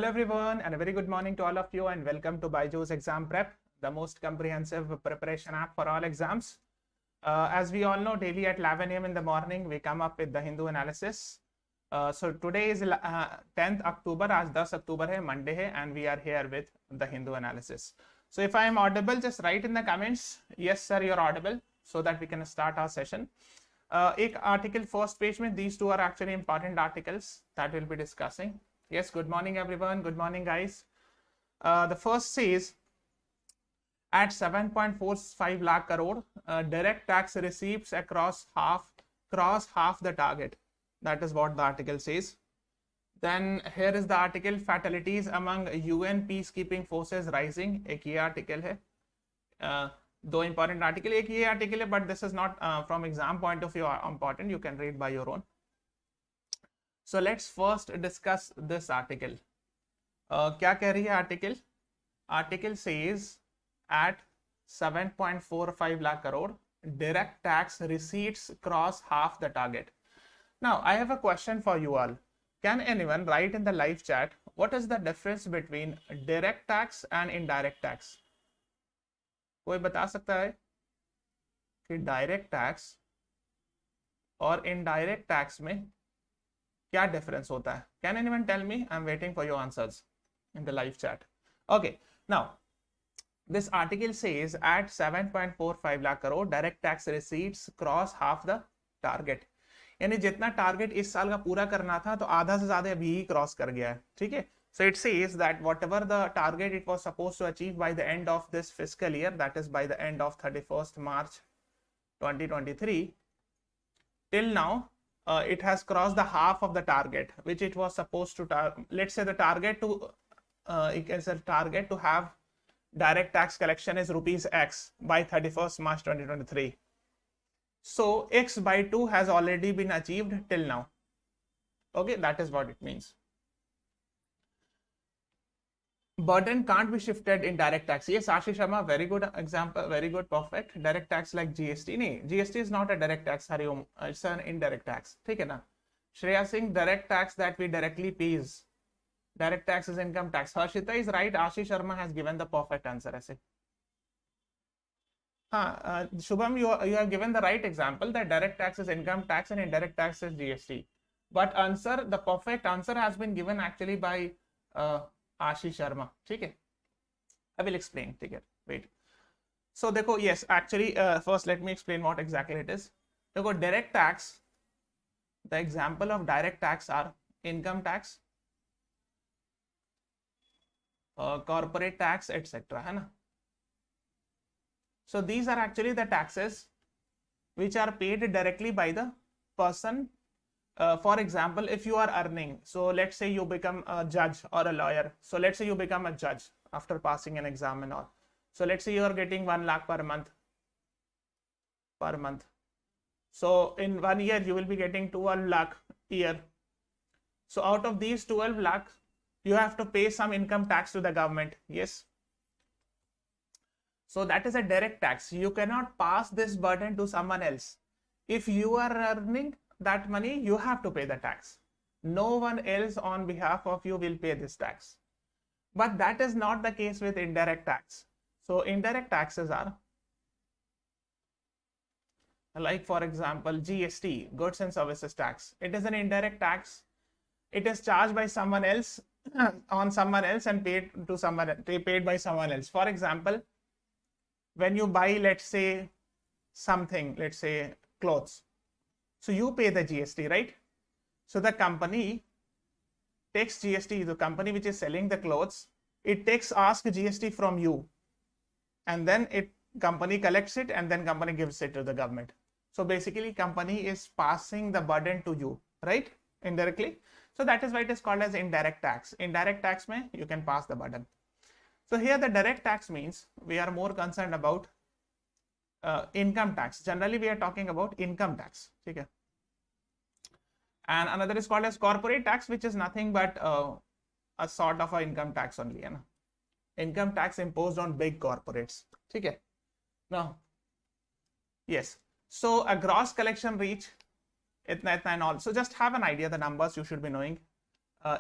Hello everyone and a very good morning to all of you and welcome to BYJU'S Exam Prep, the most comprehensive preparation app for all exams. As we all know, daily at 11 a.m. in the morning, we come up with the Hindu analysis. So today is 10th October, आज 10 October है, Monday है, and we are here with the Hindu analysis. So if I am audible, just write in the comments, yes sir, you're audible, so that we can start our session. एक article first page में, these two are actually important articles that we'll be discussing. Yes, good morning everyone. Good morning guys. The first says at 7.45 lakh crore, direct tax receipts across half the target. That is what the article says. Then here is the article, fatalities among UN peacekeeping forces rising. एक ये article है. दो important article, एक ये article है, but this is not from exam point of view important. You can read by your own. So let's first discuss this article. क्या कह रही है article? Article says at 7.45 lakh crore, direct tax receipts cross half the target. Now I have a question for you all. Can anyone write in the live chat what is the difference between direct tax and indirect tax? कोई बता सकता है कि direct tax और indirect tax में क्या difference होता है? Can anyone tell me? I'm waiting for your answers in the live chat. Okay, now this article says at 7.45 lakh crore direct tax receipts cross half the target. यानी जितना target इस साल का पूरा करना था तो आधा से ज्यादा अभी ही क्रॉस कर गया है. ठीक है. So it says that whatever the target it was supposed to achieve by the end of this fiscal year, that is by the end of 31st March 2023, till now it has crossed the half of the target which it was supposed to let's say the target to it is a target to have direct tax collection is rupees X by 31st March 2023. So X by 2 has already been achieved till now. Okay, that is what it means. Burden can't be shifted in direct tax. Yes, Ashish Sharma, very good example, very good, perfect. Direct tax like GST. No, GST is not a direct tax, Hariom. It's an indirect tax. ठीक है ना? Shreya Singh, direct tax that we directly pays. Direct tax is income tax. Harshita is right. Ashish Sharma has given the perfect answer. ऐसे. हाँ, Shubham, you have given the right example that direct tax is income tax and indirect tax is GST. But answer, the perfect answer has been given actually by Ashish Sharma. ठीक है. I will explain. ठीक है. Wait. So देखो, yes, actually first let me explain what exactly it is. देखो, direct tax, the example of direct tax are income tax, corporate tax, etc. है ना? So these are actually the taxes which are paid directly by the person. For example, if you are earning, so let's say you become a judge or a lawyer. So let's say you become a judge after passing an exam and all. So let's say you are getting 1 lakh per month. So in 1 year, you will be getting 12 lakh a year. So out of these 12 lakh, you have to pay some income tax to the government. Yes. So that is a direct tax. You cannot pass this burden to someone else. If you are earning that money, you have to pay the tax. No one else on behalf of you will pay this tax. But that is not the case with indirect tax. So indirect taxes are like, for example, GST, goods and services tax. It is an indirect tax. It is charged by someone else on someone else and paid to someone, paid by someone else. For example, when you buy, let's say something, let's say clothes. So you pay the GST, right? So the company takes GST, the company which is selling the clothes, it asks GST from you, and then company collects it, and then company gives it to the government. So basically company is passing the burden to you, right? Indirectly. So that is why it is called as indirect tax. Indirect tax mein you can pass the burden. So here the direct tax means we are more concerned about income tax. Generally we are talking about income tax. Okay. And another is called as corporate tax, which is nothing but a sort of a income tax only. Hai na? Income tax imposed on big corporates. Okay. Now, yes. So a gross collection reach itna and all. So just have an idea the numbers you should be knowing.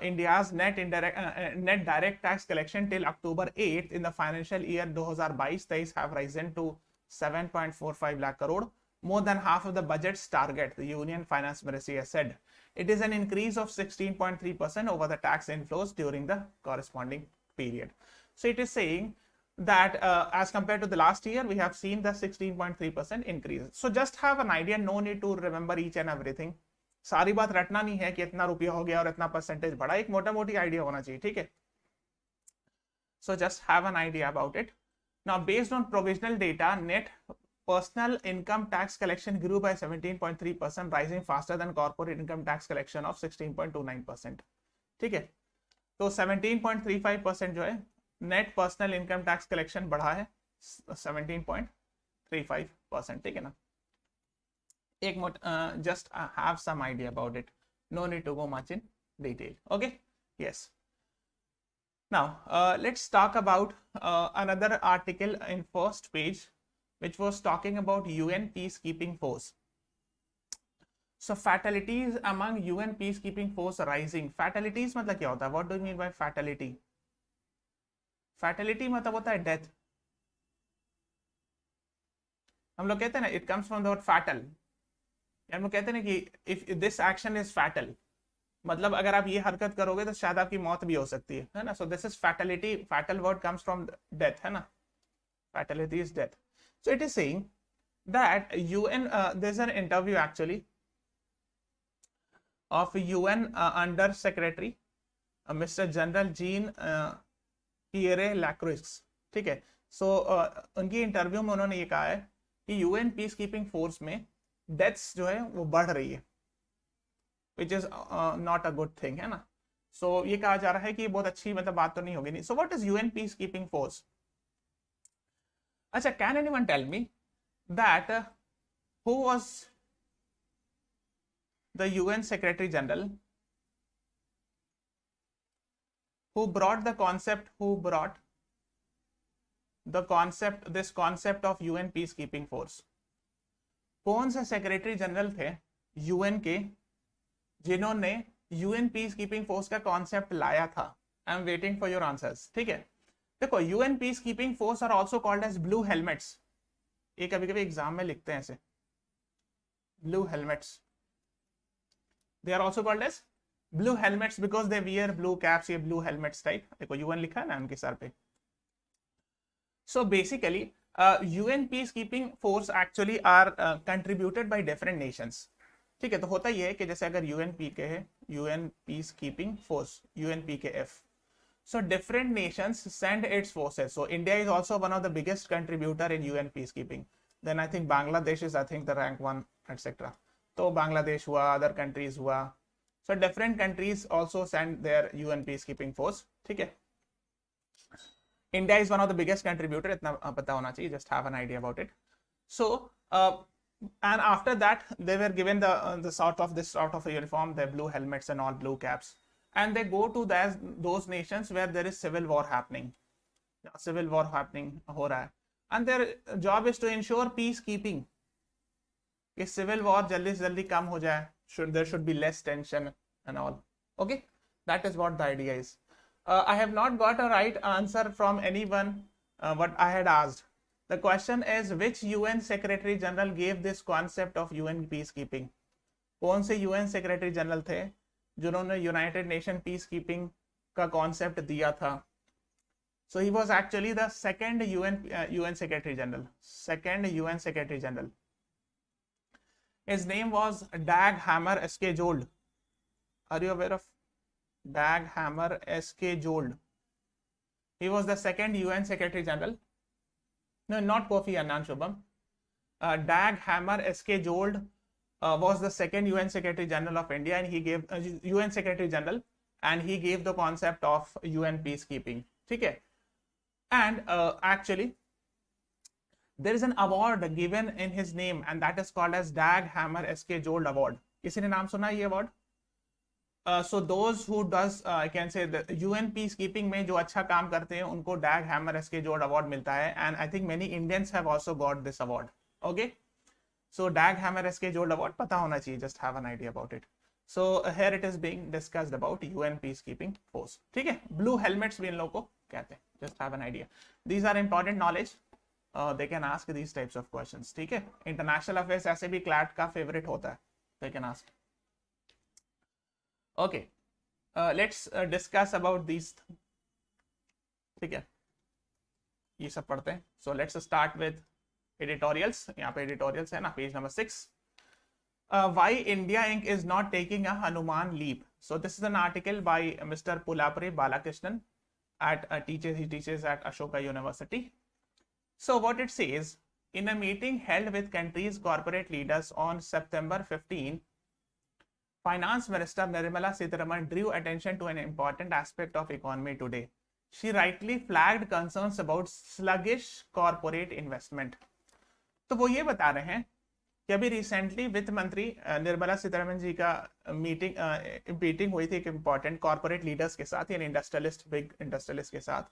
India's net direct tax collection till October 8th in the financial year 2022-23 have risen to 7.45 lakh crore, more than half of the budget's target, the Union Finance Ministry has said. It is an increase of 16.3% over the tax inflows during the corresponding period. So it is saying that as compared to the last year, we have seen the 16.3% increase. So just have an idea, no need to remember each and everything. सारी बात रटना नहीं है कि इतना रुपया हो गया और इतना परसेंटेज बढ़ा, एक मोटा मोटी आइडिया होना चाहिए, ठीक है. So just have an idea about it. Now, based on provisional data, net personal income tax collection grew by 17.3%, rising faster than corporate income tax collection of 16.29%. ठीक है, तो 17.35% जो है net personal income tax collection बढ़ा है 17.35%, ठीक है ना. एक just have some idea about it, no need to go much in detail. Okay, yes. Now let's talk about another article in first page which was talking about UN Peacekeeping Force. So fatalities among UN Peacekeeping Force rising. Fatalities मतलब क्या होता है? What do you mean by fatality? Fatality मतलब होता है death. हम लोग कहते हैं ना, it comes from the word fatal. हम लोग कहते हैं ना कि if this action is fatal, मतलब अगर आप ये हरकत करोगे तो शायद आपकी मौत भी हो सकती है ना. So this is fatality. Fatal word comes from death, है ना. Fatality is death. So it is saying that UN, there's an interview actually of UN Under Secretary Mr. General Jean Pierre Lacroix, ठीक है. So उनकी interview में उन्होंने ये कहा है कि UN Peacekeeping Force में डेथ्स जो है वो बढ़ रही है, which is not a good thing, है ना. So ये कहा जा रहा है कि बहुत अच्छी मतलब बात तो नहीं होगी नहीं. So what is UN Peacekeeping Force? अच्छा, can anyone tell me that who was the UN Secretary General who brought this concept of UN Peacekeeping Force? कौन से सेक्रेटरी जनरल थे यूएन के जिन्होंने यूएन पीस कीपिंग फोर्स का concept लाया था? I am waiting for your answers, ठीक है. देखो, UN peace keeping force are also called as blue helmets. ये कभी कभी एग्जाम में लिखते हैं ऐसे, blue helmets. They are also called as blue helmets because they wear blue caps. ये ब्लू हेलमेट्स टाइप, देखो यूएन लिखा है ना उनके सर पे. So basically UN peacekeeping force actually are contributed by different nations, ठीक है. तो होता ये है कि जैसे अगर UNPK है, UN peacekeeping force, UNPKF, so different nations send its forces. So India is also one of the biggest contributor in UN peacekeeping. Then I think Bangladesh is, I think, the rank 1, etc. तो Bangladesh हुआ, other countries हुआ. So different countries also send their UN peacekeeping force, ठीक है. India is one of the biggest contributor, इतना पता होना चाहिए, just have an idea about it. So and after that they were given the sort of a uniform, the blue helmets and all blue caps, and they go to those nations where there is civil war happening. हो रहा है, and their job is to ensure peacekeeping, कि civil war जल्दी से जल्दी कम हो जाए, there should be less tension and all. Okay, that is what the idea is. I have not got a right answer from anyone what I had asked. The question is, which UN Secretary General gave this concept of UN peacekeeping? कौन से UN Secretary General थे जिन्होंने United Nation peacekeeping का concept दिया था? So he was actually the second UN Secretary General. Second UN Secretary General. His name was Dag Hammarskjöld. Are you aware of Dag Hammarskjöld? He was the second UN Secretary General. No, not Kofi Annan, Shubham. Dag Hammarskjöld was the second UN Secretary General of India, and he gave UN Secretary General, and he gave the concept of UN peacekeeping. Okay, and actually, there is an award given in his name, and that is called as Dag Hammarskjöld Award. किसी ने नाम सुना ये award? So those who does I can say the UN peacekeeping में जो अच्छा काम करते हैं उनको Dag Hammarskjöld Award मिलता है, and I think many Indians have also got this award. Okay, so Dag Hammarskjöld Award पता होना चाहिए, just have an idea about it. So here it is being discussed about UN peacekeeping force. ठीक है, blue helmets भी इन लोगों को कहते हैं. Just have an idea. These are important knowledge. They can ask these types of questions. ठीक है, international affairs ऐसे भी CLAT का favorite होता है. They can ask. Okay, let's discuss about these. ठीक है, ये सब पढ़ते हैं. So let's start with editorials. यहाँ पे editorials है ना, page number 6. Why India Inc. is not taking a Hanuman leap. So this is an article by Mr. Pulapre Balakrishnan at he teaches at Ashoka University. So what it says, in a meeting held with country's corporate leaders on September 15, Finance Minister Nirmala Sitharaman drew attention to an important aspect of economy today. She rightly flagged concerns about sluggish corporate investment. तो वो ये बता रहे हैं कि अभी recently वित्त मंत्री निर्मला सीतारमण जी का मीटिंग हुई थी एक इंपॉर्टेंट कॉर्पोरेट लीडर्स के साथ, यानी इंडस्ट्रियलिस्ट, बिग इंडस्ट्रियलिस्ट के साथ,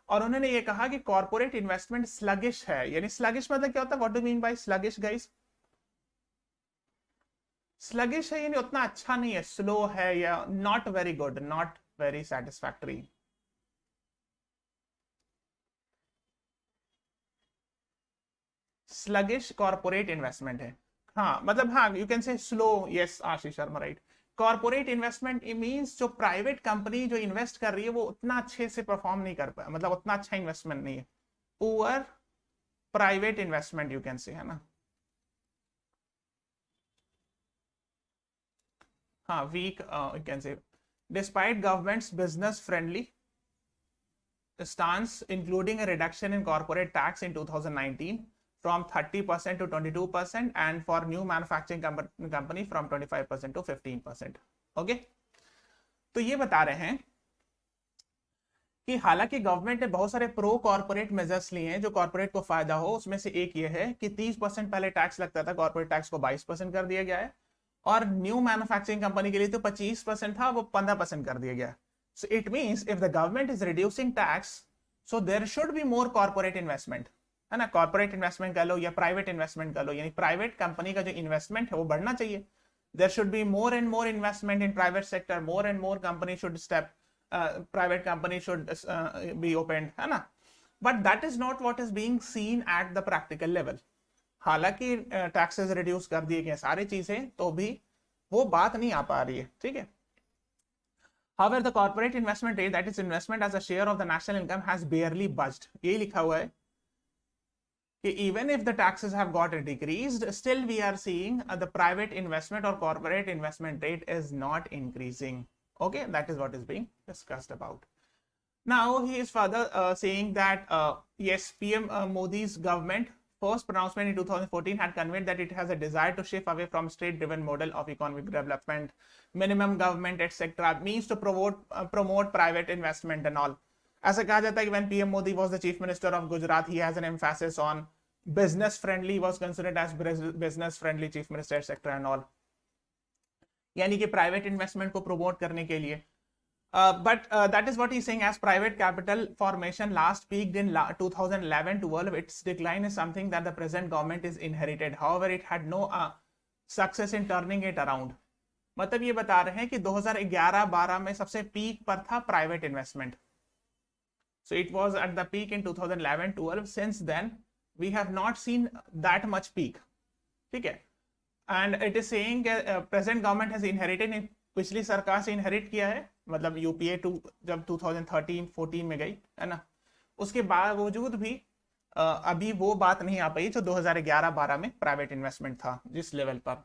और उन्होंने ये कहा कि कॉर्पोरेट इन्वेस्टमेंट स्लगिश है. यानी स्लगिश मतलब क्या होता है? What do mean by sluggish guys? Sluggish है यानी उतना अच्छा नहीं है, स्लो है, या not very good, not very satisfactory. Sluggish corporate investment है. हाँ मतलब हाँ, यू कैन से slow. Yes Ashish Sharma, right. Corporate investment means जो प्राइवेट कंपनी जो इन्वेस्ट कर रही है वो उतना अच्छे से परफॉर्म नहीं कर पाया, मतलब उतना अच्छा इन्वेस्टमेंट नहीं है. Poor private investment you can say, है ना. हाँ, weak you can say. Despite government's business friendly stance, including a reduction in corporate tax in 2019 from 30% to 22% and for new manufacturing company from 25% to 15%. Okay, तो ये बता रहे हैं कि हालांकि गवर्नमेंट ने बहुत सारे प्रो कॉर्पोरेट मेजर्स लिए हैं जो कॉर्पोरेट को फायदा हो. उसमें से एक ये है कि 30% पहले टैक्स लगता था, कॉर्पोरेट टैक्स को 22% कर दिया गया है, और न्यू मैन्युफैक्चरिंग कंपनी के लिए तो 25% था, वो 15% कर दिया गया. So it means if the government is reducing tax, so there should be more corporate investment, है ना. कॉर्पोरेट इन्वेस्टमेंट कर लो या प्राइवेट इन्वेस्टमेंट कर लो, यानी प्राइवेट कंपनी का जो इन्वेस्टमेंट है वो बढ़ना चाहिए. There should be more and more investment in private sector. More and more companies should step. Private companies should be opened, है ना. But that is not what is being seen at the practical level. हालांकि taxes reduce कर दिए गए सारी चीजें, तो भी वो बात नहीं आ पा रही है. ठीक है. However, the corporate investment rate, that is investment as a share of the national income, has barely budged. ये लिखा हुआ है कि even if the taxes have got decreased, still we are seeing the private investment or corporate investment rate is not increasing. Okay, that is what is being discussed about. Now he is further saying that yes, PM Modi's government first pronouncement in 2014 had conveyed that it has a desire to shift away from state-driven model of economic development, minimum government, etc. Means to promote private investment and all. ऐसा कहा जाता है कि when PM Modi was the chief minister of Gujarat, he has an emphasis on business friendly, was considered as business friendly chief minister, etc. and all. यानी कि private investment को promote करने के लिए. But that is what he's saying, as private capital formation last peaked in 2011-12. Its decline is something that the present government is inherited. However, it had no success in turning it around. मतलब ये बता रहे हैं कि 2011-12 में सबसे peak पर था private investment. So it was at the peak in 2011-12. Since then, we have not seen that much peak. ठीक है. And it is saying present government has inherited, पिछली सरकार से इनहेरिट किया है, मतलब यूपीए टू जब 2013-14 में गई, है ना, उसके बावजूद भी अभी वो बात नहीं आ पाई जो 2011-12 में प्राइवेट इन्वेस्टमेंट था जिस लेवल पर.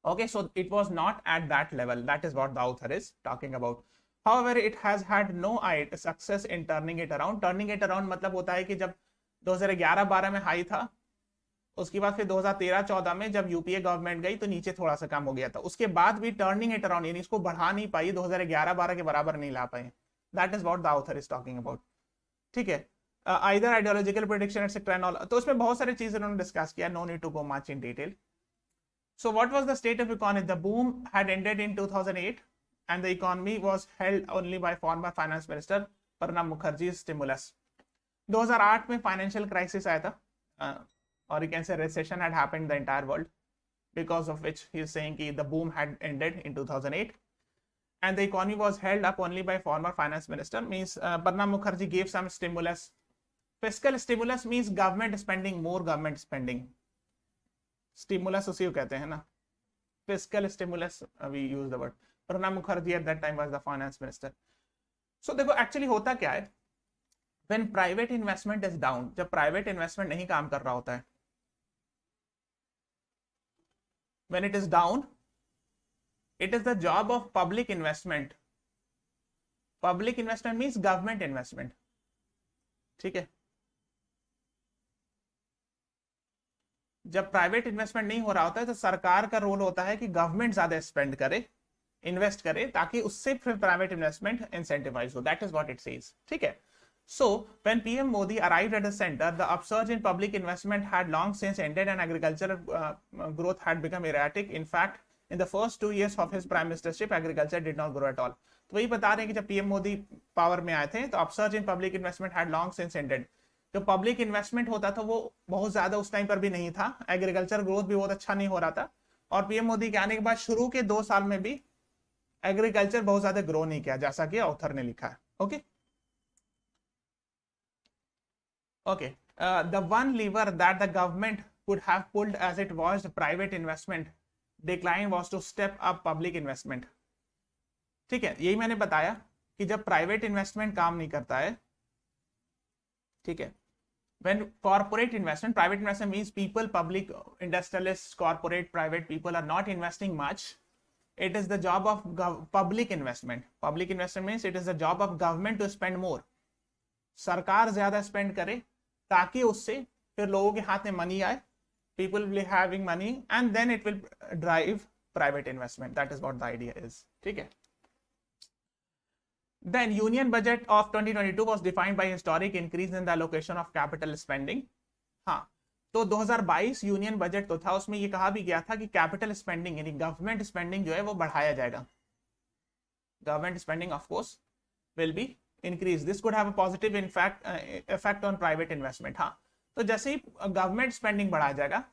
Okay, so it was not at that level. That is what the author is talking about. However it has had no success in turning it around. Turning it around मतलब होता है कि जब 2011-12 में high था, उसके बाद फिर 2013-14 में जब यूपीए गवर्नमेंट गई तो नीचे थोड़ा सा कम हो गया था. उसके बाद भी टर्निंग इट अराउंड, यानी इसको बढ़ा नहीं पाई, 2011-12 के बराबर नहीं ला पाए. That is what the author is talking about. ठीक है. Either ideological prediction etcetera and all. तो उसमें बहुत सारी चीजें उन्होंने डिस्कस किया. No need to go much in detail. So what was the state of economy? The boom had ended in 2008 and the economy was held only by former finance minister Pranab Mukherjee's stimulus. 2008 में financial crisis आया था, और you can say recession had happened the entire world. because of which he is saying कि the boom had ended in 2008 and the economy was held up only by former finance minister. Means Pranab Mukherjee gave some stimulus. Fiscal stimulus means government spending, more government spending. Stimulus उसी को कहते हैं ना, fiscal stimulus we use the word. Pranab Mukherjee at that time was the finance minister. So देखो actually होता क्या है, when private investment is down, जब private investment नहीं काम कर रहा होता है, when it is down, it is the job of public investment. Public investment means government investment. ठीक है, जब प्राइवेट इन्वेस्टमेंट नहीं हो रहा होता है तो सरकार का रोल होता है कि गवर्नमेंट ज्यादा स्पेंड करे, इन्वेस्ट करे, ताकि उससे फिर प्राइवेट इन्वेस्टमेंट इंसेंटिवाइज हो. That is what it says. ठीक है. So when PM Modi arrived at the center, the upsurge in public investment had long since ended and agricultural growth had become erratic. In fact, in the first 2 years of his prime ministership, agriculture did not grow at all. तो वही बता रहे हैं कि जब PM Modi power में आए थे तो upsurge in public investment had long since ended. जो पब्लिक इन्वेस्टमेंट होता था वो बहुत ज्यादा उस टाइम पर भी नहीं था, एग्रीकल्चर ग्रोथ भी बहुत अच्छा नहीं हो रहा था, और पीएम मोदी के आने के बाद शुरू के 2 साल में भी एग्रीकल्चर बहुत ज्यादा ग्रो नहीं किया, जैसा कि ऑथर ने लिखा है. Okay okay the one liver that the government could have pulled as it was private investment decline was to step up public investment. ठीक है, यही मैंने बताया कि जब प्राइवेट इन्वेस्टमेंट काम नहीं करता है, ठीक है, when corporate investment, private investment means people, public, industrialists, corporate, private people are not investing much. It is the job of public investment. Public investment means it is the job of government to spend more. सरकार ज्यादा spend करे ताकि उससे फिर लोगों के हाथ में मनी आए, people will be having money and then it will drive private investment. That is what the idea is. ठीक है. Then union budget of 2022 was defined by historic increase in the allocation of capital spending. हाँ, तो 2022 union budget तो था, उसमें ये कहा भी गया था कि कैपिटल स्पेंडिंग यानी गवर्नमेंट स्पेंडिंग जो है वो बढ़ाया जाएगा. Government spending of course will be increase. This could have a positive effect on private investment. हाँ, तो जैसे ही गवर्नमेंट स्पेंडिंग बढ़ाया जाएगा,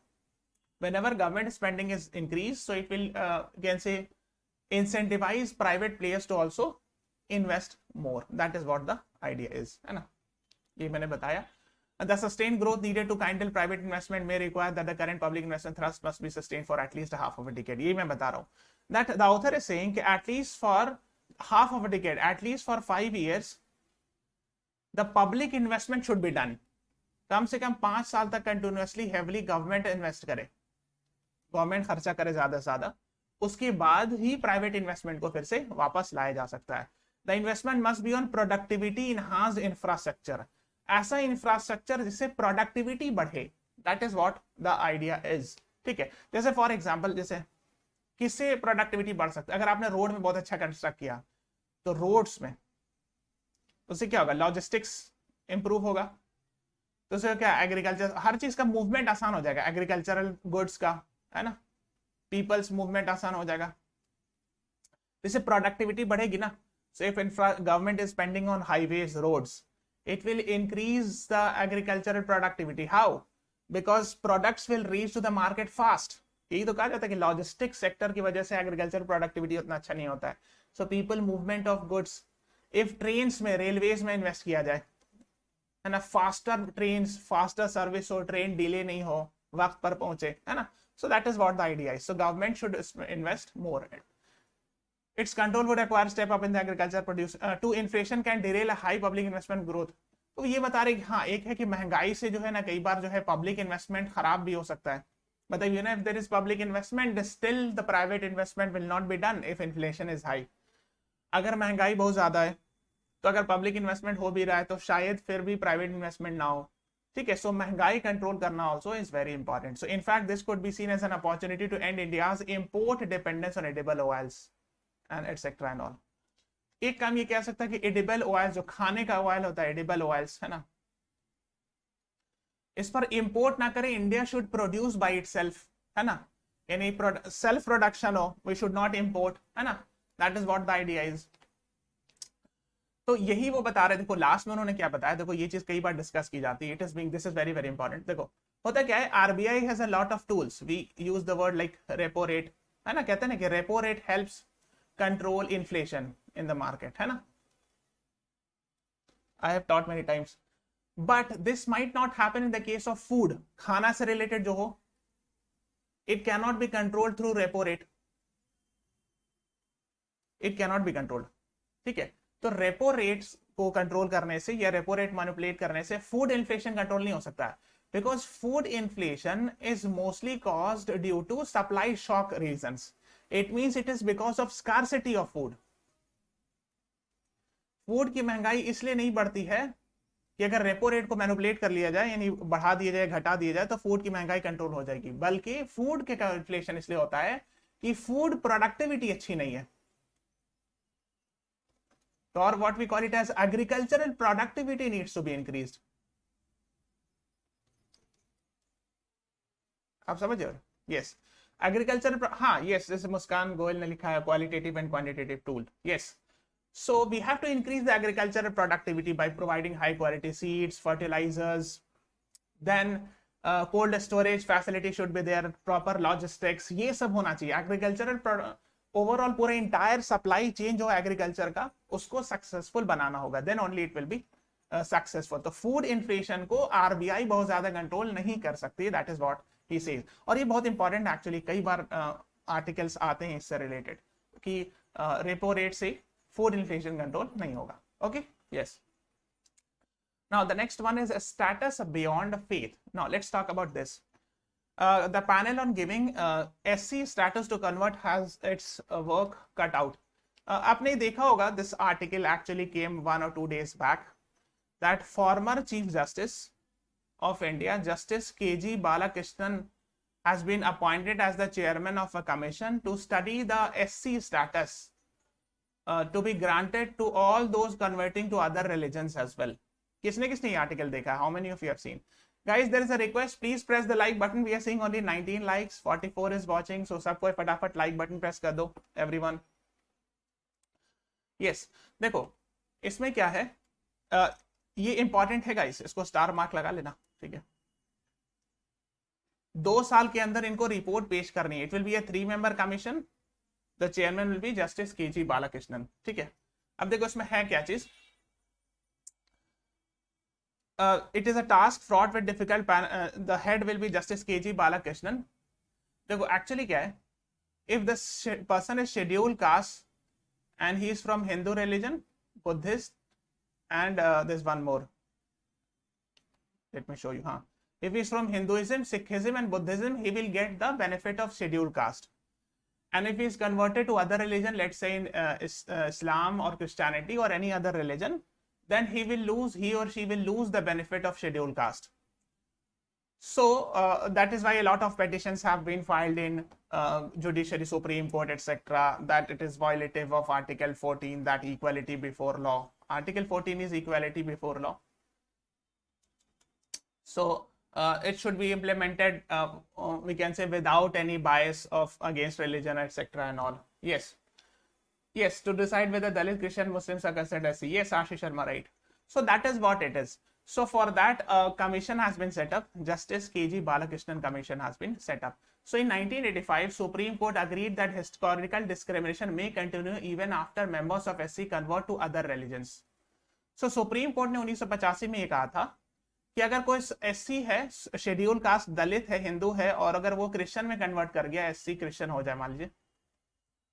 whenever government spending is increased, so it will can say incentivize private players to also invest more. That is what the idea is, है ना, ये मैंने बताया. The sustained growth needed to kindle private investment may require that the current public investment thrust must be sustained for at least a half of a decade. ये मैं बता रहा हूँ. That the author is saying कि at least for half of a decade, at least for 5 years, the public investment should be done. कम से कम 5 साल तक continuously heavily government invest करे, गवर्नमेंट खर्चा करे ज्यादा से ज्यादा, उसके बाद ही प्राइवेट इन्वेस्टमेंट को फिर से वापस लाया जा सकता है. The investment must be on productivity enhanced infrastructure. ऐसा इंफ्रास्ट्रक्चर जिससे प्रोडक्टिविटी बढ़े. That is what the idea is. ठीक है, जैसे फॉर एग्जांपल, जैसे किससे प्रोडक्टिविटी बढ़ सकता है? अगर आपने रोड में बहुत अच्छा कंस्ट्रक्ट किया तो रोड्स में उससे क्या होगा? लॉजिस्टिक्स इंप्रूव होगा, तो उससे क्या, एग्रीकल्चर, हर चीज का मूवमेंट आसान हो जाएगा, एग्रीकल्चरल गुड्स का, है ना, पीपल्स मूवमेंट आसान हो जाएगा, इससे प्रोडक्टिविटी बढ़ेगी ना. So if government is spending on highways, roads, it will increase the agricultural productivity. How? Because products will reach to the market fast. यही तो कहा जाता है कि लॉजिस्टिक सेक्टर की वजह से एग्रीकल्चर प्रोडक्टिविटी उतना अच्छा नहीं होता है. So people movement of goods, if trains में, रेलवेज में इन्वेस्ट किया जाए, है ना, फास्टर ट्रेन्स, फास्टर सर्विस हो, ट्रेन डिले नहीं हो, वक्त पर पहुंचे, है ना. So that is what the idea is. So government should invest more. Its control would require step up in the agriculture produce to inflation can derail a high public investment growth. तो ये बता रहे कि हाँ, एक है कि महंगाई से जो है ना कई बार जो है पब्लिक इन्वेस्टमेंट खराब भी हो सकता है. बताइए ना, if there is public investment, still the private investment will not be done if inflation is high. अगर महंगाई बहुत ज्यादा है तो अगर पब्लिक इन्वेस्टमेंट हो भी रहा है तो शायद फिर भी प्राइवेट इन्वेस्टमेंट ना हो. ठीक है, सो महंगाई कंट्रोल करना also is very important. So in fact this could be seen as an opportunity to end India's import dependence on edible oils and etc and all. एक काम ये कह सकता है कि एडिबल ऑयल, जो खाने का ऑयल होता है, एडिबल ऑयल्स, है ना, इस पर इंपोर्ट ना करें. India should produce by itself, है ना, यानी सेल्फ प्रोडक्शन हो, वी शुड नॉट इंपोर्ट, है ना. That is what the idea is. तो यही वो बता रहे. देखो लास्ट में उन्होंने क्या बताया, देखो ये चीज कई बार डिस्कस की जाती है. It is being, this is very very important. देखो होता क्या है, RBI has a lot of tools, we use the word like repo rate, है ना, कहते हैं ना कि repo rate helps control inflation in the market, है ना, I have taught many times, but this might not happen in the case of food, खाना से रिलेटेड जो हो, it cannot be controlled through repo rate, it cannot be controlled, ठीक है। तो repo rates को कंट्रोल करने से या रेपो रेट मैनिपुलेट करने से फूड इन्फ्लेशन कंट्रोल नहीं हो सकता है, because food inflation is mostly caused due to supply shock reasons. It means it is because of scarcity of food. Food की महंगाई इसलिए नहीं बढ़ती है कि अगर रेपो रेट को मैनिपुलेट कर लिया जाए, यानी बढ़ा दिया जाए, घटा दिया जाए, तो फूड की महंगाई कंट्रोल हो जाएगी, बल्कि फूड के इन्फ्लेशन इसलिए होता है कि फूड प्रोडक्टिविटी अच्छी नहीं है, तो और what we call it as agricultural productivity needs to be increased. आप समझ रहे हो? यस, एग्रीकल्चर, हाँ यस, जैसे मुस्कान गोयल ने लिखा है qualitative and quantitative tool, yes. So we have to increase the agricultural productivity by providing high quality seeds, fertilizers, then cold storage facility should be there, proper logistics, ये सब होना चाहिए। agricultural overall पूरा entire supply chain जो agriculture का, उसको successful बनाना होगा, then only it will be successful। तो food inflation को RBI बहुत ज्यादा control नहीं कर सकती, that is what he says। और ये बहुत important actually, कई बार articles आते हैं इससे related कि repo rate से food inflation control nahi hoga, okay, yes। Now the next one is a status beyond faith। Now let's talk about this। The panel on giving SC status to convert has its work cut out। आपने देखा होगा, this article actually came 1 or 2 days back, that former Chief Justice of India, Justice KG Balakrishnan, has been appointed as the chairman of a commission to study the SC status to be granted to all those converting to other religions as well। किसने किसने ये article देखा? How many of you have seen? Guys, there is a request, please press the like button। We are seeing only 19 likes, 44 is watching, so सब कोई फटाफट like button press कर दो everyone। yes, देखो इसमें क्या है, ये इंपॉर्टेंट है गाइस, इसको स्टार मार्क लगा लेना, ठीक है। 2 साल के अंदर इनको रिपोर्ट पेश करनी है। It will be a 3-member commission, the chairman will be Justice KG Balakrishnan, ठीक है। अब देखो इसमें है क्या चीज, it is a task fraught with difficult the head will be Justice KG Balakrishnan। देखो एक्चुअली क्या है, if the person is scheduled caste and he is from Hindu religion, Buddhist, and there's one more, let me show you, हाँ, if he is from Hinduism, Sikhism and Buddhism, he will get the benefit of scheduled caste। And if he is converted to other religion, let's say in Islam or Christianity or any other religion, then he or she will lose the benefit of scheduled caste। So that is why a lot of petitions have been filed in judiciary, Supreme Court, etc., that it is violative of Article 14, that equality before law। Article 14 is equality before law। So it should be implemented, we can say, without any bias of against religion, etc. and all। Yes, yes, to decide whether Dalit, Christian, Muslims are considered as yes, Ashish Sharma, right। So that is what it is। So for that, a commission has been set up, Justice KG Balakrishnan commission has been set up। So in 1985, Supreme Court agreed that historical discrimination may continue even after members of SC convert to other religions। So Supreme Court ने 1985 में ये कहा था कि अगर कोई SC है, schedule caste, दलित है, हिंदू है, और अगर वो क्रिश्चियन में कन्वर्ट कर गया, एससी क्रिश्चियन हो जाए मान लीजिए,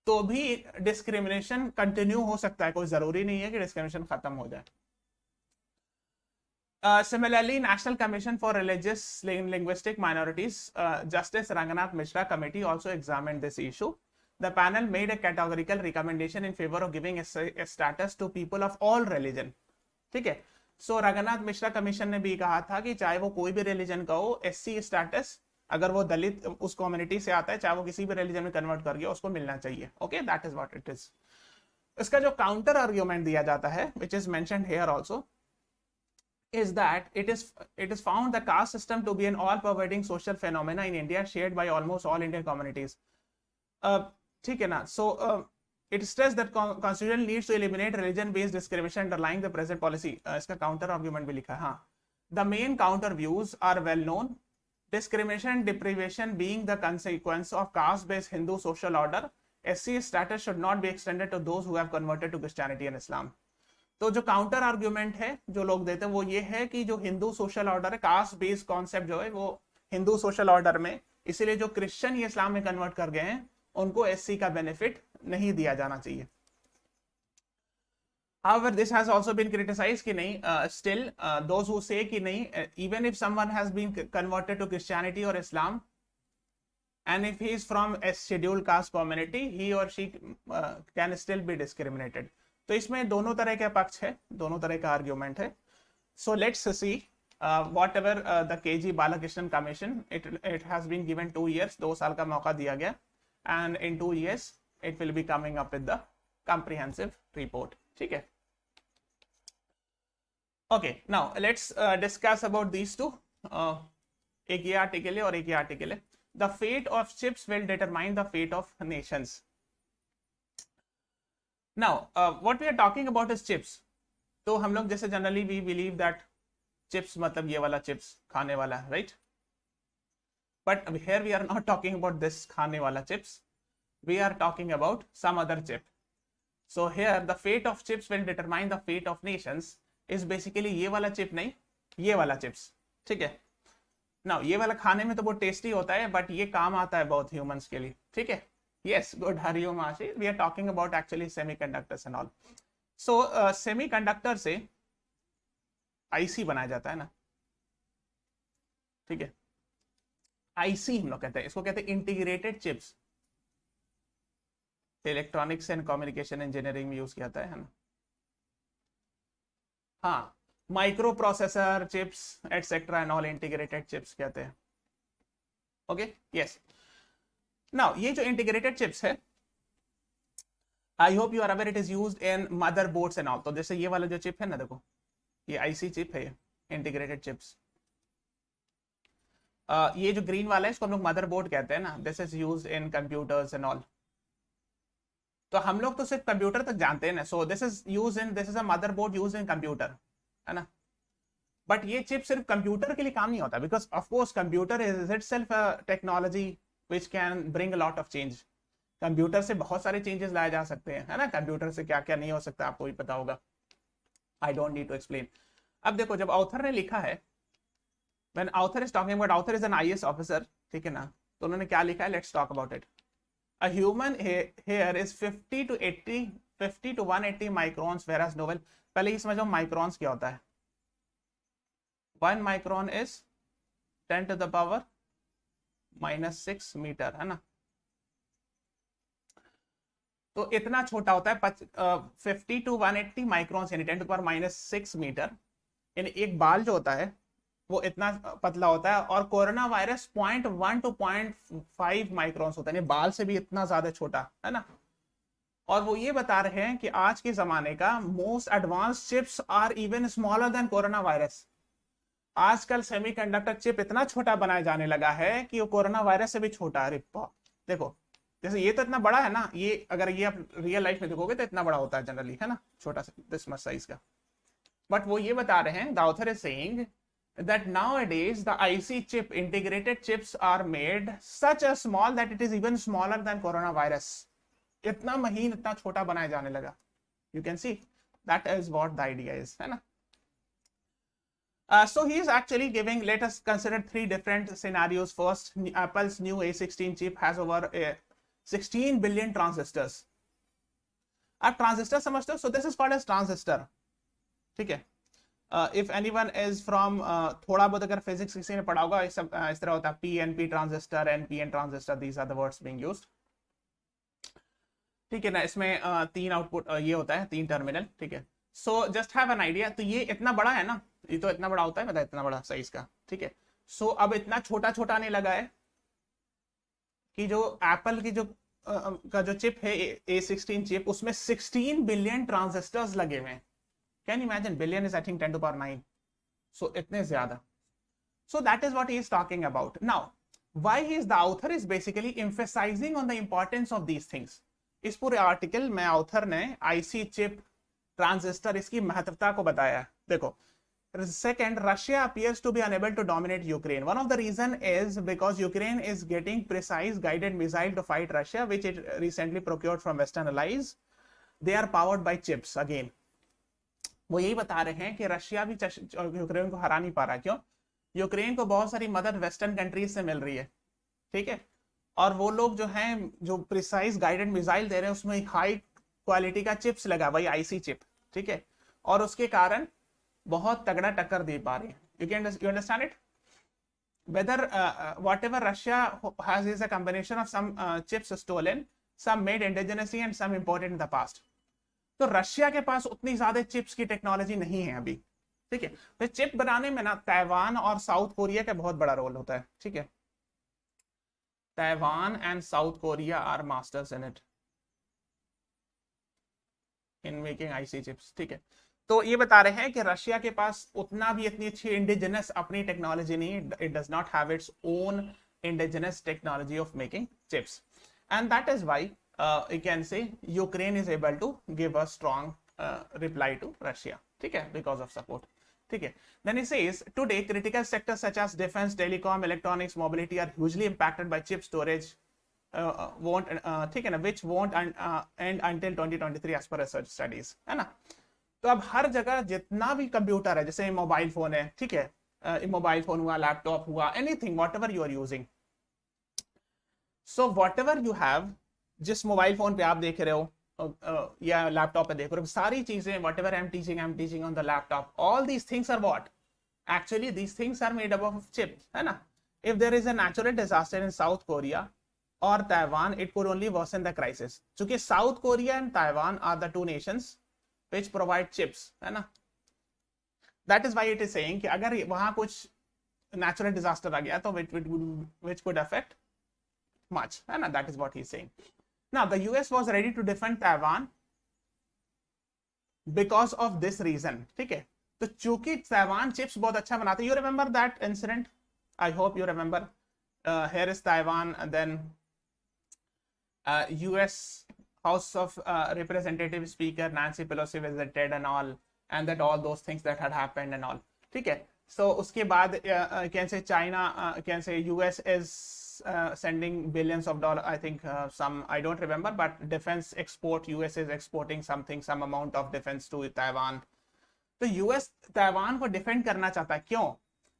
तो भी डिस्क्रिमिनेशन कंटिन्यू हो सकता है, कोई जरूरी नहीं है कि डिस्क्रिमिनेशन खत्म हो जाए। Similarly, National Commission for Religious Linguistic Minorities, Justice Ranganath Mishra committee also examined this issue। The panel made a categorical recommendation in favor of giving a status to people of all religion, ठीक है। सो Ranganath Mishra commission ने भी कहा था कि चाहे वो कोई भी रिलीजन का हो, एससी स्टेटस अगर वो दलित उस कम्युनिटी से आता है, चाहे वो किसी भी रिलीजन में कन्वर्ट कर गया, उसको मिलना चाहिए। Okay, that is what it is. इसका जो काउंटर आर्ग्यूमेंट दिया जाता है, which is mentioned here also, is that it is found the caste system to be an all pervading social phenomena in India shared by almost all Indian communities। ठीक है ना। So it stressed that constitution needs to eliminate religion based discrimination underlying the present policy। इसका counter argument भी लिखा है। हाँ, the main counter views are well known। discrimination and deprivation being the consequence of caste-based Hindu social order, SC status should not be extended to those who have converted to Christianity and Islam. तो जो counter argument है जो लोग देते हैं वो ये है कि जो हिंदू सोशल ऑर्डर है, कास्ट बेस्ड कॉन्सेप्ट जो है वो हिंदू सोशल ऑर्डर में, इसीलिए जो क्रिश्चियन ये इस्लाम में कन्वर्ट कर गए हैं उनको एससी का बेनिफिट नहीं दिया जाना चाहिए. However, this has also been criticized कि नहीं, still those who say कि नहीं, even if someone has been converted to Christianity or Islam and if he is from a scheduled caste community, he or she can still be discriminated. तो इसमें दोनों तरह के पक्ष है, दोनों तरह का आर्ग्यूमेंट है. So let's see whatever the KG Balakrishnan Commission, it has been given 2 years, 2 साल का मौका दिया गया, and in 2 years it will be coming up with the comprehensive report. ठीक है. Okay, now let's discuss about these two. एक ये article है और एक ये आर्टिकल है. The fate of chips will determine the fate of nations. Now, what we are talking about is chips. तो हम लोग जैसे generally we believe that chips मतलब ये वाला chips खाने वाला, right? But here we are not talking about this खाने वाला chips. We are talking about some other chip. So here the fate of chips will determine the fate of nations is basically ये वाला chip नहीं, ये वाला chips. ठीक है. Now ये वाला खाने में तो बहुत टेस्टी होता है, but ये काम आता है बहुत ह्यूमंस के लिए. ठीक है. Yes, good. Hariom Ashish. We are talking about actually semiconductors and all. So semiconductor से IC बनाया जाता है ना. ठीक है. IC हम लोग कहते हैं, इसको कहते हैं integrated chips. Electronics and communication engineering में यूज किया जाता है ना. हाँ, micro processor chips etcetera and all integrated chips कहते हैं. Okay, yes. नाउ ये जो इंटीग्रेटेड चिप्स है, I hope you are aware, it is used in motherboards and all. तो जैसे ये वाला जो चिप है ना, देखो ये आईसी चिप है, इंटीग्रेटेड चिप्स. ये जो ग्रीन वाला है इसको हम लोग मदरबोर्ड कहते हैं ना. This is used in computers and all. तो हम लोग तो सिर्फ कंप्यूटर तक जानते हैं ना. So this is a motherboard used in computer, है ना. बट ये चिप सिर्फ कंप्यूटर के लिए काम नहीं होता, because of course computer is itself a technology which can bring a lot of change. Computer से बहुत सारे चेंजेस लाए जा सकते हैं, है ना. कंप्यूटर से क्या क्या नहीं हो सकता आपको भी पता होगा. I don't need to explain. अब देखो, जब ऑथर ने लिखा है, when author is talking about, author is an IAS officer, ठीक है ना. तो उन्होंने क्या लिखा है, let's talk about it. A human hair is 50 to 180 microns, whereas Nobel. पहले ये समझो माइक्रॉन्स क्या होता है. 1 micron is 10 to the power -6 metre, है ना. तो इतना छोटा होता है 50 to 180 माइक्रॉन्स, यानी 10 to the power -6 मीटर. यानी एक बाल जो होता है वो इतना पतला होता है, और कोरोना वायरस 0.1 to 0.5 माइक्रॉन्स होता है, बाल से भी इतना ज्यादा छोटा, है ना. और वो ये बता रहे हैं कि आज के जमाने का most advance chips are even smaller than corona virus. आजकल सेमीकंडक्टर चिप इतना छोटा बनाया जाने लगा है कि वो कोरोना वायरस से भी छोटा है. देखो, जैसे ये तो इतना बड़ा है ना, ये अगर ये आप रियल लाइफ में देखोगे तो इतना बड़ा होता है जनरली, है ना, छोटा सा दिस मच साइज का. बट वो ये बता रहे हैं, the author is saying that nowadays the IC chip, integrated chips, are made such a small that it is even smaller than coronavirus. इतना महीन, इतना छोटा बनाया जाने लगा. You can see that is what the idea is, है ना. So he is actually giving, let us consider 3 different scenarios. First, Apple's new A16 chip has over 16 billion transistors. आप ट्रांजिस्टर समझते हो, so this is called as transistor. ठीक है. If anyone is from थोड़ा बहुत अगर फिजिक्स किसी ने पढ़ा होगा, इस तरह होता है PNP transistor, NPN transistor, these are the words being used. ठीक है ना. इसमें 3 आउटपुट ये होता है, 3 टर्मिनल. ठीक है. So just have an idea. तो ये इतना बड़ा है ना, ये तो इतना बड़ा होता है, मतलब इतना बड़ा साइज का. ठीक है. सो अब इतना छोटा छोटा आने लगा है कि जो एप्पल की जो का जो चिप है A16 चिप, उसमें 16 बिलियन ट्रांजिस्टर्स लगे हुए हैं. Can you imagine? Billion is I think 10 to the power 9. So इतने ज्यादा. So that is what he is talking about. Now, why he is the author is basically emphasizing on the importance of these things. इस पूरे article में author ने IC chip, transistor, इसकी महत्वता को बताया. देखो, Second, Russia appears to be unable to dominate Ukraine. One of the reason is because Ukraine is getting precise guided missile to fight Russia, which it recently procured from Western allies. They are powered by chips again. वो यही बता रहे हैं कि Russia भी Ukraine को हरा नहीं पा रहा. क्यों? यूक्रेन को बहुत सारी मदद वेस्टर्न कंट्रीज से मिल रही है, ठीक है, और वो लोग जो हैं जो प्रिसाइज गाइडेड मिसाइल दे रहे हैं उसमें एक हाई क्वालिटी का चिप्स लगा, वही आईसी चिप, ठीक है, और उसके कारण बहुत तगड़ा टक्कर दे पा रही है. You understand it? Whether whatever Russia has is a combination of some chips stolen, some made indigenously and some imported in the past. तो रशिया के पास उतनी ज्यादा चिप्स की टेक्नोलॉजी नहीं है अभी, ठीक है. तो चिप बनाने में ना ताइवान और साउथ कोरिया का बहुत बड़ा रोल होता है, ठीक है. Taiwan and South Korea are masters in it, in making IC chips, ठीक है. तो ये बता रहे हैं कि रशिया के पास उतना भी इतनी अच्छी इंडिजिनस अपनी टेक्नोलॉजी नहीं, it does not have its own indigenous technology of making chips, and that is why you can say Ukraine is able to give a strong reply to Russia, ठीक है, because of support, ठीक है. Then he says today critical sectors such as defense, telecom, electronics, mobility are hugely impacted by chip storage ठीक है ना, which won't end until 2023 as per research studies, है ना. तो अब हर जगह जितना भी कंप्यूटर है, जैसे मोबाइल फोन है, ठीक है, मोबाइल फोन हुआ, लैपटॉप हुआ, anything whatever you are using, so whatever you have, जिस मोबाइल फोन पे आप देख रहे हो या लैपटॉप पे देख रहे हो, सारी चीजें whatever I am teaching on the laptop, all these things are what, actually these things are made up of chips, है ना. If there is a natural disaster in South Korea और Taiwan, it could only worsen the crisis. चूंकि South Korea and Taiwan are the two nations which provide chips, है ना. That is why it is saying कि अगर वहां कुछ natural disaster आ गया तो which could affect much, है ना. That is what he is saying. Now the US was ready to defend Taiwan because of this reason, ठीक है. तो चूंकि ताइवान चिप्स बहुत अच्छा बनाते, you remember that incident? I hope you remember. Here is Taiwan, and then US House of Representative Speaker Nancy Pelosi visited and all, and that all those things that had happened and all, ठीक है. So उसके बाद can say China, can say US is sending billions of dollars, I think some, I don't remember, but defense export, US is exporting something, some amount of defense to Taiwan. तो US Taiwan को defend करना चाहता है. क्यों?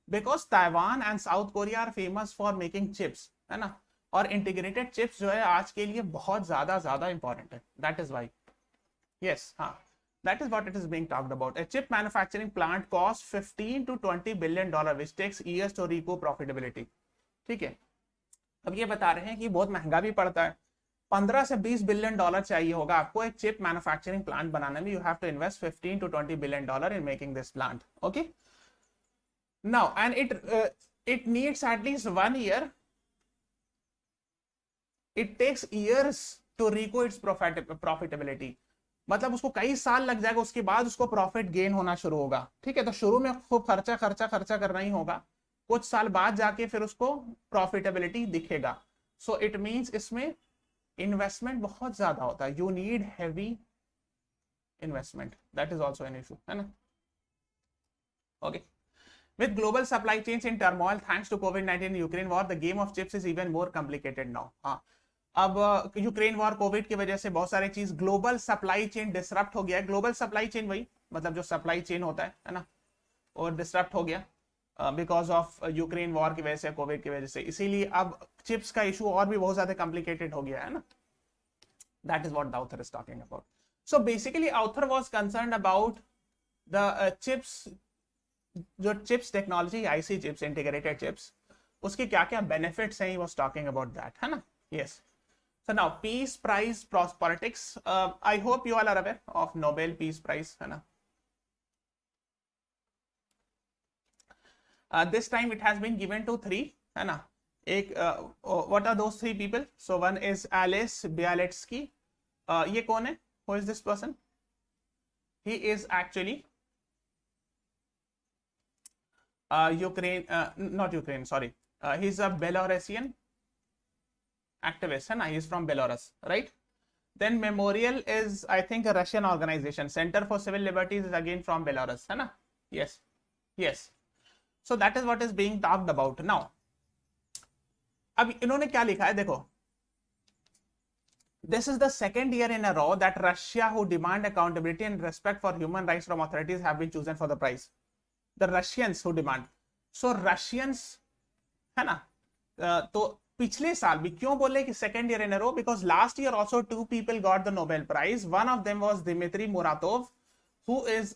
Because Taiwan and South Korea are famous for making chips, है ना. और integrated chips जो है आज के लिए बहुत ज्यादा इंपॉर्टेंट है. दैट इज व्हाई, यस, हाँ, that is what it is being talked about. A chip manufacturing plant cost 15 to 20 billion dollar which takes years to recoup profitability, ठीक है. अब ये बता रहे हैं कि बहुत महंगा भी पड़ता है, 15 से 20 बिलियन डॉलर चाहिए होगा आपको एक चिप मैन्युफैक्चरिंग प्लांट बनाने में. You have to invest 15 to 20 billion dollar in making this plant, okay. Now and it needs at least 1 year. It takes years to recoup its profitability. मतलब उसको कई साल लग जाएगा, उसके बाद उसको प्रॉफिट गेन होना शुरू होगा, ठीक है. तो शुरू में खूब खर्चा करना ही होगा, कुछ साल बाद जाके फिर उसको प्रॉफिटेबिलिटी दिखेगा. सो इट मींस इसमें इन्वेस्टमेंट बहुत ज्यादा होता है. You need heavy investment, that is also an issue, है ना. Okay. With global supply chains in turmoil thanks to COVID-19 Ukraine war, the game of chips is even more complicated now. हाँ, अब Ukraine war, Covid की वजह से बहुत सारी चीज, ग्लोबल सप्लाई चेन डिसरप्ट हो गया. ग्लोबल सप्लाई चेन वही मतलब जो सप्लाई चेन होता है ना, और डिसरप्ट हो गया बिकॉज ऑफ यूक्रेन वॉर की वजह से, कोविड की वजह से. इसीलिए अब चिप्स का इशू और भी बहुत ज्यादा कॉम्प्लिकेटेड हो गया है ना. That is what the author is talking about. So basically author was concerned about the chips, जो chips technology, IC chips, integrated chips, उसके क्या क्या बेनिफिट्स हैं, he was talking about that, है ना. Yes. So now peace prize politics. I hope you all are aware of Nobel Peace Prize, है ना. This time it has been given to 3, है ना. एक what are those 3 people? So one is Alice Bialetsky. ये कौन है? Who is this person? He is actually Ukraine, not Ukraine, sorry. He's a Belarusian activist, है ना. He's from Belarus, right? Then Memorial is, I think, a Russian organization. Center for Civil Liberties is again from Belarus, है ना. Yes. Yes, so that is what is being talked about now. अब इन्होंने क्या लिखा है देखो, this is the second year in a row that Russia, who demand accountability and respect for human rights from authorities, have been chosen for the prize. The Russians who demand. So Russians है ना, तो पिछले साल भी क्यों बोले कि second year in a row? Because last year also two people got the Nobel Prize. One of them was Dmitry Muratov, who is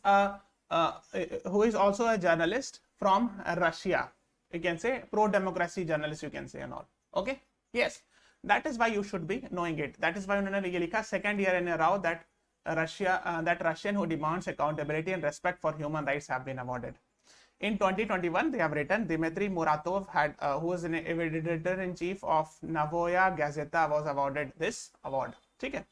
also a journalist from Russia. You can say pro-democracy journalist, you can say, and all. Okay, yes, that is why you should be knowing it. That is why उन्होंने ये लिखा second year in a row that Russian who demands accountability and respect for human rights have been awarded. In 2021, they have written Dmitry Muratov had, who was an editor-in-chief of Novaya Gazeta, was awarded this award. ठीक है?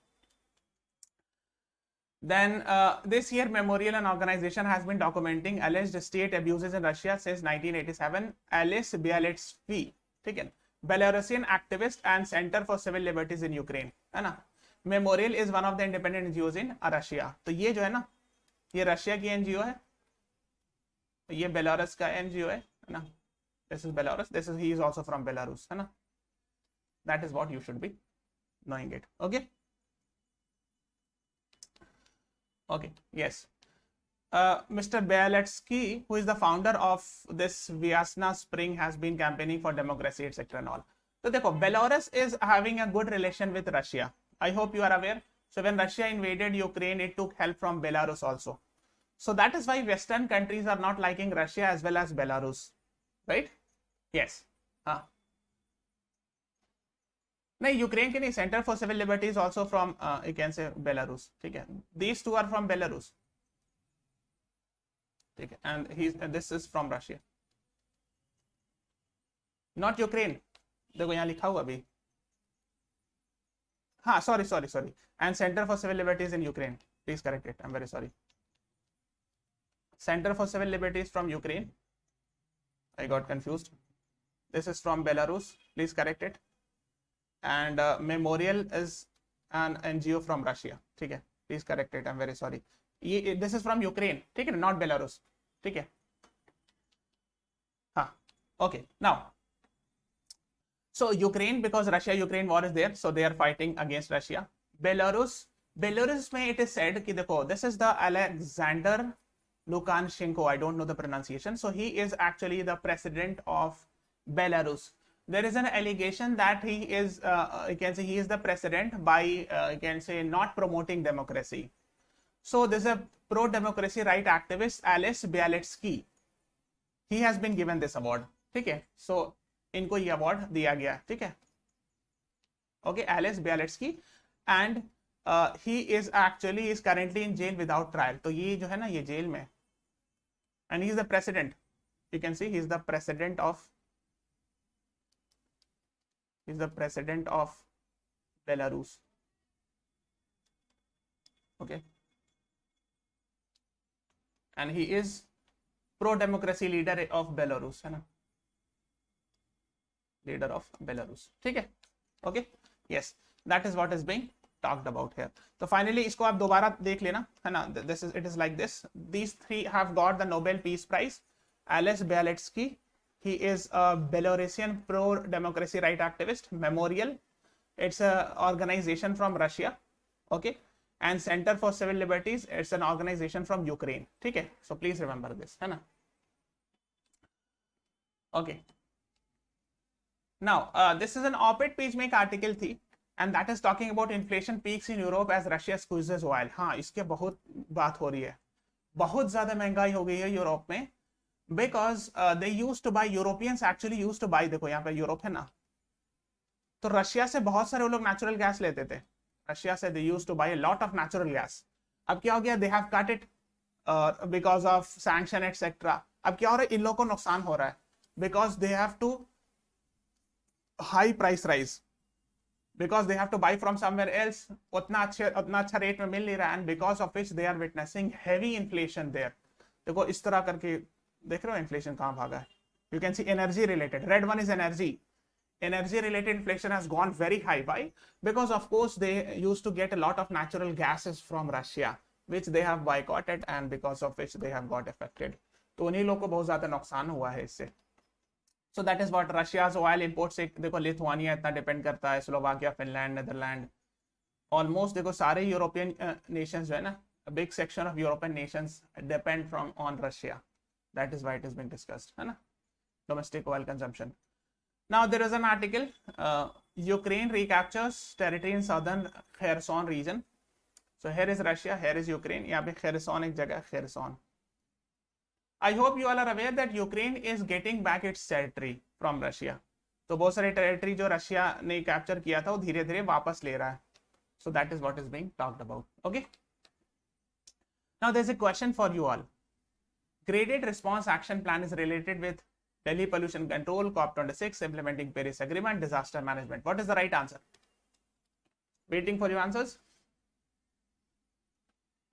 Then this year, Memorial, an organization, has been documenting alleged state abuses in Russia since 1987. Alice Bialetsky, ठीक है? Belarusian activist and Center for Civil Liberties in Ukraine, है ना? Memorial is one of the independent NGOs in Russia. तो ये जो है ना, ये रशिया की NGO है, ये बेलारूस का NGO है ना? This is Belarus. He is also from Belarus, है ना? That is what you should be knowing it. Okay. Okay. Yes. Mr. Bialetsky, who is the founder of this Vyasna Spring, has been campaigning for democracy, etc. and all. So देखो, Belarus is having a good relation with Russia. I hope you are aware. So when Russia invaded Ukraine, it took help from Belarus also. So that is why Western countries are not liking Russia as well as Belarus, right? Yes. हाँ. नहीं, Ukraine के नहीं, Center for Civil Liberties also from you can say Belarus. ठीक है. These two are from Belarus. ठीक है. And this is from Russia. Not Ukraine. देखो यहाँ लिखा हुआ अभी. हाँ, sorry. And Center for Civil Liberties in Ukraine. Please correct it. I'm very sorry. Center for Civil Liberties from Ukraine. I got confused. This is from Belarus. Please correct it. And Memorial is an NGO from Russia. ठीक है. Please correct it. I'm very sorry. This is from Ukraine. ठीक है, not Belarus. ठीक है. हाँ. Okay. Now. So Ukraine, because Russia-Ukraine war is there, so they are fighting against Russia. Belarus में it is said कि देखो, this is the Alexander Lukashenko. I don't know the pronunciation. So he is actually the president of Belarus. There is an allegation that he is, you can say, he is the president by, you can say, not promoting democracy. So there's a pro-democracy right activist, Alice Bialetsky. He has been given this award. ठीक है. So इनको ये award दिया गया. ठीक है. Okay, Alice Bialetsky, and he is currently in jail without trial. तो ये जो है ना, ये जेल में, and he is the president. You can see he is the president of Belarus. Okay, and he is pro-democracy leader of Belarus, है ना? Leader of Belarus. ठीक है. Okay. Yes, that is what is being talked about here. So finally, इसको आप दोबारा देख लेना, है ना? It is like this. These three have got the Nobel Peace Prize. Alice Bialetsky, he is a Belarusian pro-democracy right activist. Memorial, it's a organization from Russia. Okay. And Center for Civil Liberties, it's an organization from Ukraine. ठीक है. So please remember this, है ना? Okay. Now, this is an op-ed page में एक article थी, and that is talking about inflation peaks in Europe as Russia squeezes oil. हाँ, इसके बहुत बात हो रही है. बहुत ज़्यादा महंगाई हो गई है यूरोप में, because they used to buy, Europeans actually used to buy, देखो यहाँ पे यूरोप है ना, तो रशिया से बहुत सारे लोग नेचुरल गैस लेते थे. रशिया से they used to buy a lot of natural gas. अब क्या हो गया? They have cut it because of sanction etc. अब क्या हो रहा है? इन लोगों को नुकसान हो रहा है, because they have to high price rise, because they have to buy from somewhere else. उतना अच्छा रेट में मिल नहीं रहा, and because of which they are witnessing heavy inflation there. देखो इस तरह करके देख रहे हो inflation कहाँ भागा है. You can see energy related. Red one is energy. Energy related inflation has gone very high. Why? Because of course they used to get a lot of natural gases from Russia, which they have boycotted, and because of which they have got affected. तो उन्हीं लोग को बहुत ज्यादा नुकसान हुआ है इससे. So that is what Russia's oil import से देखो लिथुआनिया इतना डिपेंड करता है, स्लोवाकिया, फिनलैंड, नेदरलैंड, ऑलमोस्ट देखो सारे यूरोपियन नेशंस जो है ना, big section of European nations depend from on Russia. That is why it is being discussed, है ना, domestic oil consumption. Now there is an article, Ukraine recaptures territory in southern Kherson region. So here is Russia, here is Ukraine. यहाँ पे Kherson एक जगह, Kherson. I hope you all are aware that Ukraine is getting back its territory from Russia. तो बहुत सारे territory जो Russia ने capture किया था वो धीरे धीरे वापस ले रहा है. So that is what is being talked about. Okay. Now there's a question for you all. Graded response action plan is related with Delhi pollution control, COP26, implementing Paris Agreement, disaster management. What is the right answer? Waiting for your answers.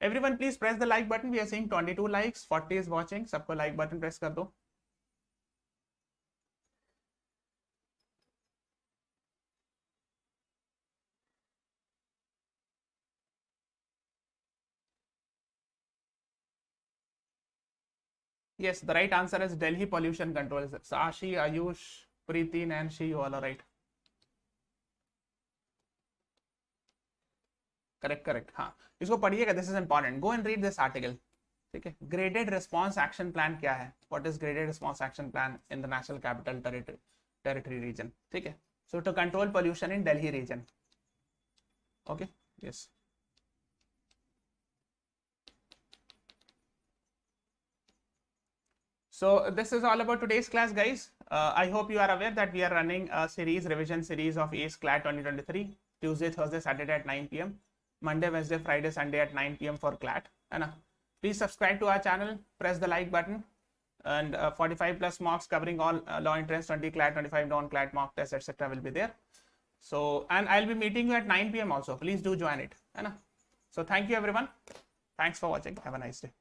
Everyone please press the like button. We are seeing 22 likes, 40 is watching. सबको like button press कर दो. Yes, the right answer is Delhi pollution control. Sashi, Ayush, Preeti, Nancy, you all are right. Correct. हाँ, इसको पढ़िएगा. This is important. Go and read this article. ठीक है. Graded response action plan क्या है? What is graded response action plan in the national capital territory region? ठीक है. So to control pollution in Delhi region. Okay. Yes. So this is all about today's class, guys. I hope you are aware that we are running a revision series of CLAT 2023, Tuesday, Thursday, Saturday at 9 p.m. Monday, Wednesday, Friday, Sunday at 9 p.m. for CLAT. Please subscribe to our channel, press the like button, and 45 plus mocks covering all law entrance, 20 CLAT, 25 non-CLAT mock tests, etc. will be there. So, and I'll be meeting you at 9 p.m. also. Please do join it. So thank you everyone. Thanks for watching. Have a nice day.